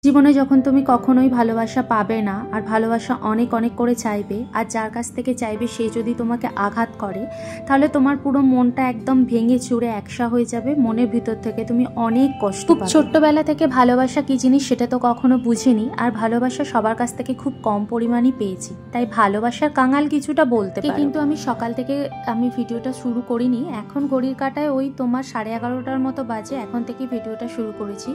জীবনে যখন তুমি কখনোই ভালোবাসা পাবে না আর ভালোবাসা অনেক অনেক করে চাইবে, আর যার কাছ থেকে চাইবে সে যদি তোমাকে আঘাত করে, তাহলে তোমার পুরো মনটা একদম ভেঙে চুরে একসা হয়ে যাবে। মনের ভিতর থেকে তুমি অনেক কষ্ট পাবে। ছোট্টবেলা থেকে ভালোবাসা কি জিনিস সেটা তো কখনো বুঝিনি, আর ভালোবাসা সবার কাছ থেকে খুব কম পরিমাণই পেয়েছি, তাই ভালোবাসার কাঙাল কিছুটা বলতে পারি। কিন্তু আমি সকাল থেকে ভিডিওটা শুরু করিনি, এখন ঘড়ির কাঁটায় ওই তোমার 11:30টার মতো বাজে, এখন থেকে ভিডিওটা শুরু করেছি।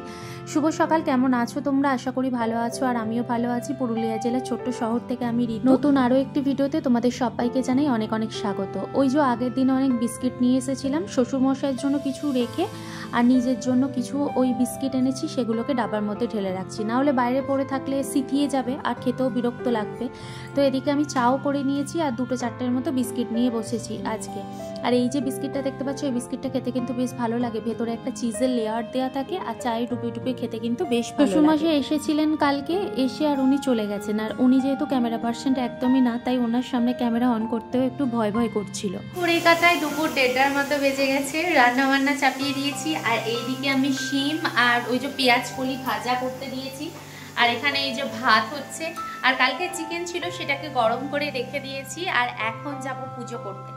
শুভ সকাল, কেমন আছো তোমরা? আশা করি ভালো আছো, আর আমিও ভালো আছি। পুরুলিয়া জেলার ছোট্ট শহর থেকে আমি নতুন আরও একটি ভিডিওতে তোমাদের সবাইকে জানাই অনেক অনেক স্বাগত। ওই যে আগের দিন অনেক বিস্কিট নিয়ে এসেছিলাম, শ্বশুরমশাইয়ের জন্য কিছু রেখে আর নিজের জন্য কিছু ওই বিস্কিট এনেছি, সেগুলোকে ডাবার মধ্যে ঢেলে রাখছি, না হলে বাইরে পড়ে থাকলে সিথিয়ে যাবে আর খেতেও বিরক্ত লাগবে। তো এদিকে আমি চাও করে নিয়েছি আর 2-4টের মতো বিস্কিট নিয়ে বসেছি আজকে। আর এই যে বিস্কিটটা দেখতে পাচ্ছ, এই বিস্কিটটা খেতে কিন্তু বেশ ভালো লাগে, ভেতরে একটা চিজের লেয়ার দেওয়া থাকে, আর চায়ে ডুবে ডুবে খেতে কিন্তু বেশ ভালো লাগে। শ্বশুরমশাই এসেছিলেন কালকে, এসে আর উনি চলে গেছেন, আর উনি যেহেতু ক্যামেরা পার্সনটা একদমই না, তাই ওনার সামনে ক্যামেরা অন করতেও একটু ভয় ভয় করছিল। ঘড়ির কাঁটায় দুপুর 1:30টার মতো বেজে গেছে, রান্না বান্না চাপিয়ে দিয়েছি, আর এইদিকে আমি শিম আর ওই যে পেঁয়াজ কলি ভাজা করতে দিয়েছি, আর এখানে এই যে ভাত হচ্ছে, আর কালকে চিকেন ছিল সেটাকে গরম করে রেখে দিয়েছি। আর এখন যাব পুজো করতে,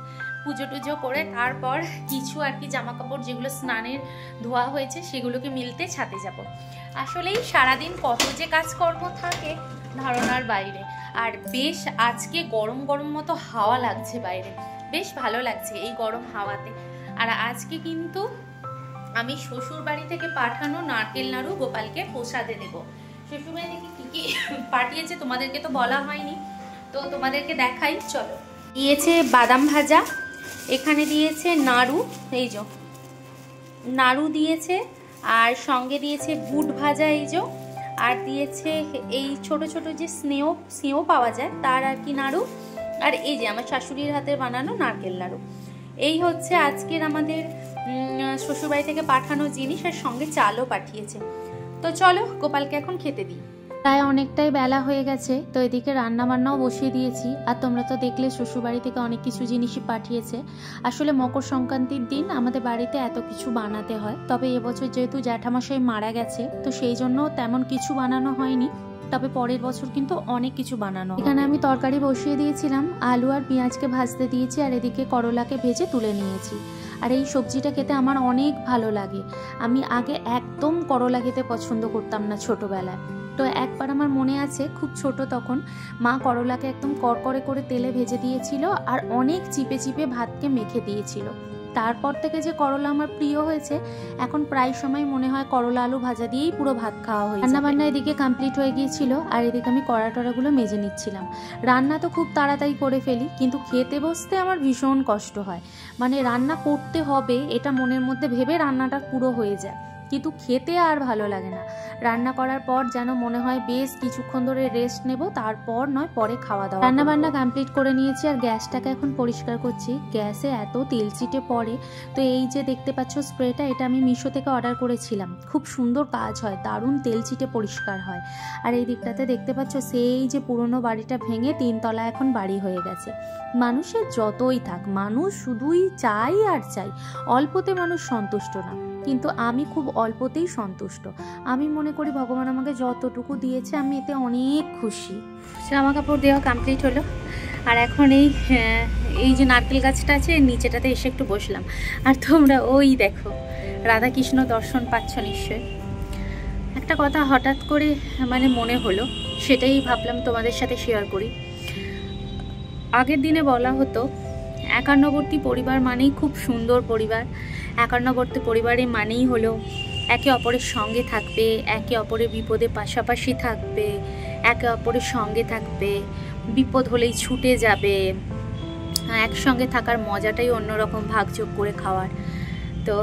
পুজো টুজো করে তারপর কিছু আর কি জামা কাপড় যেগুলো স্নানের ধোয়া হয়েছে সেগুলোকে মিলতে ছাদে যাব। আসলেই সারাদিন কত যে কাজকর্ম থাকে ধারণার বাইরে। আর বেশ আজকে গরম গরম মতো হাওয়া লাগছে বাইরে, বেশ ভালো লাগছে এই গরম হাওয়াতে। আর আজকে কিন্তু আমি শ্বশুর বাড়ি থেকে পাঠানো নারকেল নাড়ু গোপালকে প্রসাদে দেবো। শ্বশুরবাড়ি থেকে কি কি পাঠিয়েছে তোমাদেরকে তো বলা হয়নি, তো তোমাদেরকে দেখাই চলো। দিয়েছে বাদাম ভাজা, এখানে দিয়েছে নাড়ু, এই যে নাড়ু দিয়েছে, আর সঙ্গে দিয়েছে বুট ভাজা এই যে, আর দিয়েছে এই ছোট ছোট যে স্নেহ পাওয়া যায় তার আর কি নাড়ু, আর এই যে আমার শাশুড়ির হাতে বানানো নারকেল নাড়ু। এই হচ্ছে আজকের আমাদের শ্বশুরবাড়ি থেকে পাঠানো জিনিস, আর সঙ্গে চালও পাঠিয়েছে। তো চলো গোপালকে এখন খেতে দিই। প্রায় অনেকটাই বেলা হয়ে গেছে, তো এদিকে রান্না বান্নাও বসিয়ে দিয়েছি। আর তোমরা তো দেখলে শ্বশুরবাড়ি থেকে অনেক কিছু জিনিসই পাঠিয়েছে। আসলে মকর সংক্রান্তির দিন আমাদের বাড়িতে এত কিছু বানাতে হয়, তবে এবছর যেহেতু জ্যাঠামশাই মারা গেছে, তো সেই জন্য তেমন কিছু বানানো হয়নি, তবে পরের বছর কিন্তু অনেক কিছু বানানো। এখানে আমি তরকারি বসিয়ে দিয়েছিলাম, আলু আর পেঁয়াজকে ভাজতে দিয়েছি, আর এদিকে করলাকে ভেজে তুলে নিয়েছি। আর এই সবজিটা খেতে আমার অনেক ভালো লাগে। আমি আগে একদম করলা খেতে পছন্দ করতাম না ছোটবেলায়, তো একবার আমার মনে আছে খুব ছোট তখন মা করলাকে একদম করকরে করে তেলে ভেজে দিয়েছিল, আর অনেক চিপে চিপে ভাতকে মেখে দিয়েছিল। তারপর থেকে যে করলা আমার প্রিয় হয়েছে, এখন প্রায় সময় মনে হয় করলা আলু ভাজা দিয়েই পুরো ভাত খাওয়া হয়েছে। রান্না বান্না এদিকে কমপ্লিট হয়ে গিয়েছিল, আর এদিকে আমি কড়া টড়াগুলো মেজে নিচ্ছিলাম। রান্না তো খুব তাড়াতাড়ি করে ফেলি, কিন্তু খেতে বসতে আমার ভীষণ কষ্ট হয়। মানে রান্না করতে হবে এটা মনের মধ্যে ভেবে রান্নাটা পুরো হয়ে যায়, কিন্তু খেতে আর ভালো লাগে না। রান্না করার পর যেন মনে হয় বেশ কিছুক্ষণ ধরে রেস্ট নেব, তারপর নয় পরে খাওয়া দাওয়া। রান্না বান্না কমপ্লিট করে নিয়েছি, আর গ্যাসটাকে এখন পরিষ্কার করছি। গ্যাসে এত তেল চিটে পড়ে, তো এই যে দেখতে পাচ্ছ স্প্রেটা, এটা আমি মিশো থেকে অর্ডার করেছিলাম। খুব সুন্দর কাজ হয়, দারুণ তেল চিটে পরিষ্কার হয়। আর এই দিকটাতে দেখতে পাচ্ছ সেই যে পুরনো বাড়িটা ভেঙে 3 তলা এখন বাড়ি হয়ে গেছে। মানুষের যতই থাক, মানুষ শুধুই চাই আর চাই, অল্পতে মানুষ সন্তুষ্ট না, কিন্তু আমি খুব অল্পতেই সন্তুষ্ট। আমি মনে করি ভগবান আমাকে যতটুকু দিয়েছে আমি এতে অনেক খুশি। জামা কাপড় দেওয়া কমপ্লিট হলো, আর এখন এই যে নারকেল গাছটা আছে নিচেটাতে এসে একটু বসলাম। আর তোমরা ওই দেখো রাধাকৃষ্ণ দর্শন পাচ্ছ নিশ্চয়। একটা কথা হঠাৎ করে মনে হলো, সেটাই ভাবলাম তোমাদের সাথে শেয়ার করি। আগের দিনে বলা হতো 51বর্তী পরিবার মানেই খুব সুন্দর পরিবার, 51বর্তী পরিবারে মানেই হলো একে অপরের সঙ্গে থাকবে, একে অপরের বিপদে পাশাপাশি থাকবে, একে অপরের সঙ্গে থাকবে, বিপদ হলেই ছুটে যাবে, একসঙ্গে থাকার মজাটাই অন্যরকম, ভাগযোগ করে খাওয়ার। তো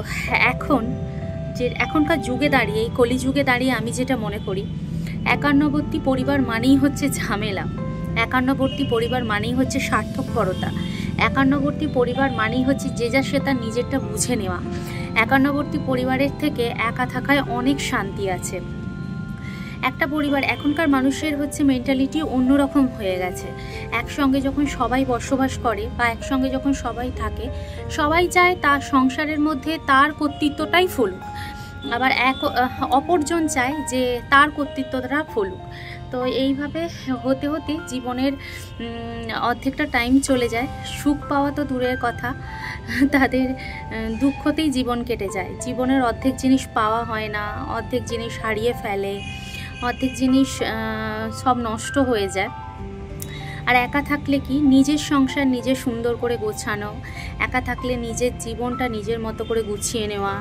এখনকার যুগে দাঁড়িয়ে, এই কলিযুগে দাঁড়িয়ে আমি যেটা মনে করি, 51বর্তী পরিবার মানেই হচ্ছে ঝামেলা, 51বর্তী পরিবার মানেই হচ্ছে স্বার্থপরতা, 51বর্তী পরিবার মানেই হচ্ছে যে যা সে তার নিজেরটা বুঝে নেওয়া। 51বর্তী পরিবারের থেকে একা থাকায় অনেক শান্তি আছে। একটা পরিবার, এখনকার মানুষের মেন্টালিটি অন্যরকম হয়ে গেছে। একসঙ্গে যখন সবাই বসবাস করে বা একসঙ্গে যখন সবাই থাকে, সবাই চায় তার সংসারের মধ্যে তার কর্তৃত্বটাই ফলুক, আবার অপরজন চায় যে তার কর্তৃত্বটা ফলুক। তো এইভাবে হতে হতে জীবনের অর্ধেকটা টাইম চলে যায়। সুখ পাওয়া তো দূরের কথা, তাদের দুঃখতেই জীবন কেটে যায়। জীবনের অর্ধেক জিনিস পাওয়া হয় না, অর্ধেক জিনিস হারিয়ে ফেলে, অর্ধেক জিনিস সব নষ্ট হয়ে যায়। আর একা থাকলে কি, নিজের সংসার নিজে সুন্দর করে গোছানো, একা থাকলে নিজের জীবনটা নিজের মতো করে গুছিয়ে নেওয়া,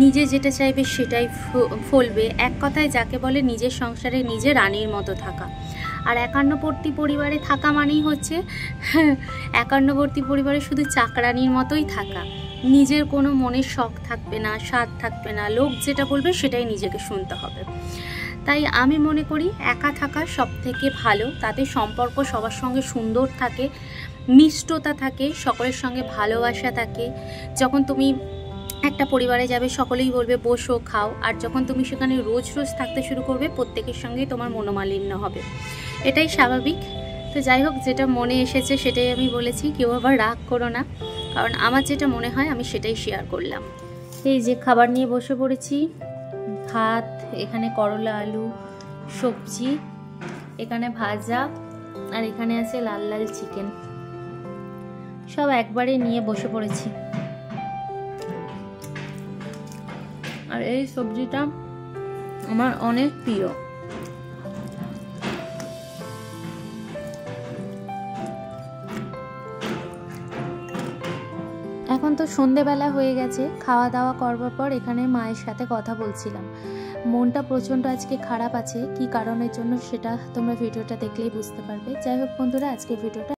নিজে যেটা চাইবে সেটাই ফলবে। এক কথায় যাকে বলে নিজের সংসারে নিজে রানীর মতো থাকা। আর একান্নবর্তী পরিবারে থাকা মানেই হচ্ছে একান্নবর্তী পরিবারে শুধু চাকরানির মতোই থাকা। নিজের কোনো মনের শখ থাকবে না, স্বাদ থাকবে না, লোক যেটা বলবে সেটাই নিজেকে শুনতে হবে। তাই আমি মনে করি একা থাকা সব থেকে ভালো। তাতে সম্পর্ক সবার সঙ্গে সুন্দর থাকে, মিষ্টতা থাকে, সকলের সঙ্গে ভালোবাসা থাকে। যখন তুমি একটা পরিবারে যাবে সকলেই বলবে বসো খাও, আর যখন তুমি সেখানে রোজ রোজ থাকতে শুরু করবে প্রত্যেকের সঙ্গেই তোমার মনোমালিন্য হবে, এটাই স্বাভাবিক। তো যাই হোক, যেটা মনে এসেছে সেটাই আমি বলেছি, কেউ আবার রাগ করো না, কারণ আমার যেটা মনে হয় আমি সেটাই শেয়ার করলাম। এই যে খাবার নিয়ে বসে পড়েছি, ভাত, এখানে করলা আলু সবজি, এখানে ভাজা, আর এখানে আছে লাল লাল চিকেন, সব একবারে নিয়ে বসে পড়েছি। আর এই সবজিটা আমার অনেক প্রিয়। এখন তো সন্ধেবেলা হয়ে গেছে, খাওয়া দাওয়া করবার পর এখানে মায়ের সাথে কথা বলছিলাম। মনটা প্রচণ্ড আজকে খারাপ আছে, কি কারণের জন্য সেটা তোমরা ভিডিওটা দেখলেই বুঝতে পারবে। যাই হোক বন্ধুরা, আজকে ভিডিওটা